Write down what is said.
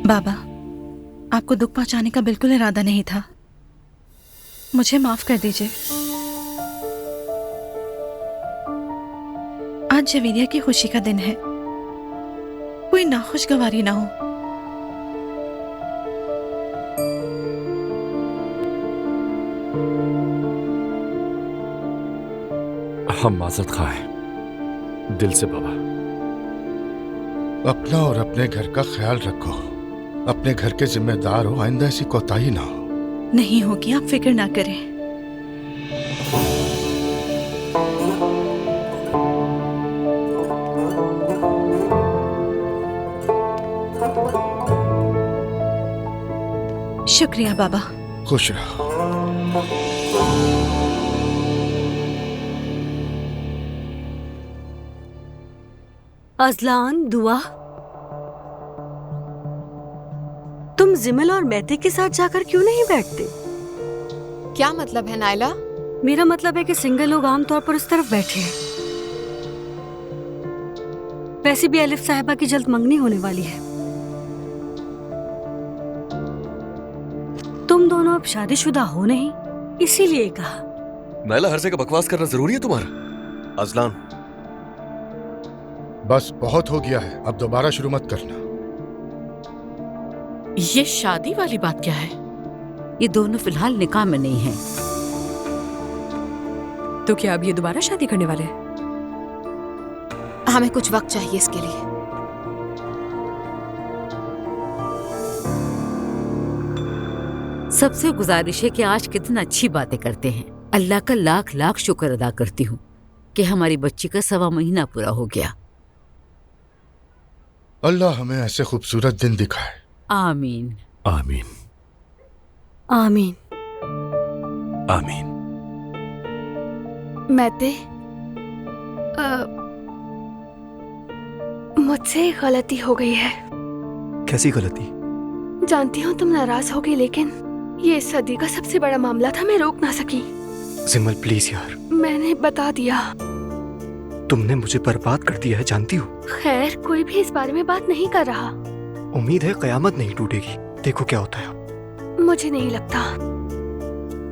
बाबा, आपको दुख पहुंचाने का बिल्कुल इरादा नहीं था। मुझे माफ कर दीजिए। आज जवेरिया की खुशी का दिन है, कोई नाखुशगवारी ना हो। हम माजरत खा हैं दिल से बाबा। अपना और अपने घर का ख्याल रखो। अपने घर के जिम्मेदार हो, आइंदा ऐसी कोताही ना हो। नहीं होगी, आप फिक्र ना करें। शुक्रिया बाबा। खुश रहो। अजलान, दुआ, तुम जिमल और मैते के साथ जाकर क्यों नहीं बैठते? क्या मतलब है नायला? मेरा मतलब है कि सिंगल लोग आमतौर पर उस तरफ बैठे हैं। वैसे भी अलिफ साहिबा की जल्द मंगनी होने वाली है। तुम दोनों अब शादीशुदा हो नहीं, इसीलिए कहा। नायला, हर जगह बकवास करना जरूरी है तुम्हारा? अजलान, बस बहुत हो गया है, अब दोबारा शुरू मत करना। ये शादी वाली बात क्या है? ये दोनों फिलहाल निकाह में नहीं हैं। तो क्या अब ये दोबारा शादी करने वाले हैं? हमें कुछ वक्त चाहिए इसके लिए। सबसे गुजारिश है कि आज कितना अच्छी बातें करते हैं। अल्लाह का लाख लाख शुक्र अदा करती हूँ कि हमारी बच्ची का 1.25 महीना पूरा हो गया। अल्लाह हमें ऐसे खूबसूरत दिन दिखाए। आमीन आमीन आमीन आमीन। मैते, मुझसे गलती हो गई है। कैसी गलती? जानती हूँ तुम नाराज होगी, लेकिन ये सदी का सबसे बड़ा मामला था, मैं रोक ना सकी। जिमल प्लीज यार। मैंने बता दिया। तुमने मुझे बर्बाद कर दिया है, जानती हो। खैर, कोई भी इस बारे में बात नहीं कर रहा। उम्मीद है कयामत नहीं टूटेगी, देखो क्या होता है। मुझे नहीं लगता।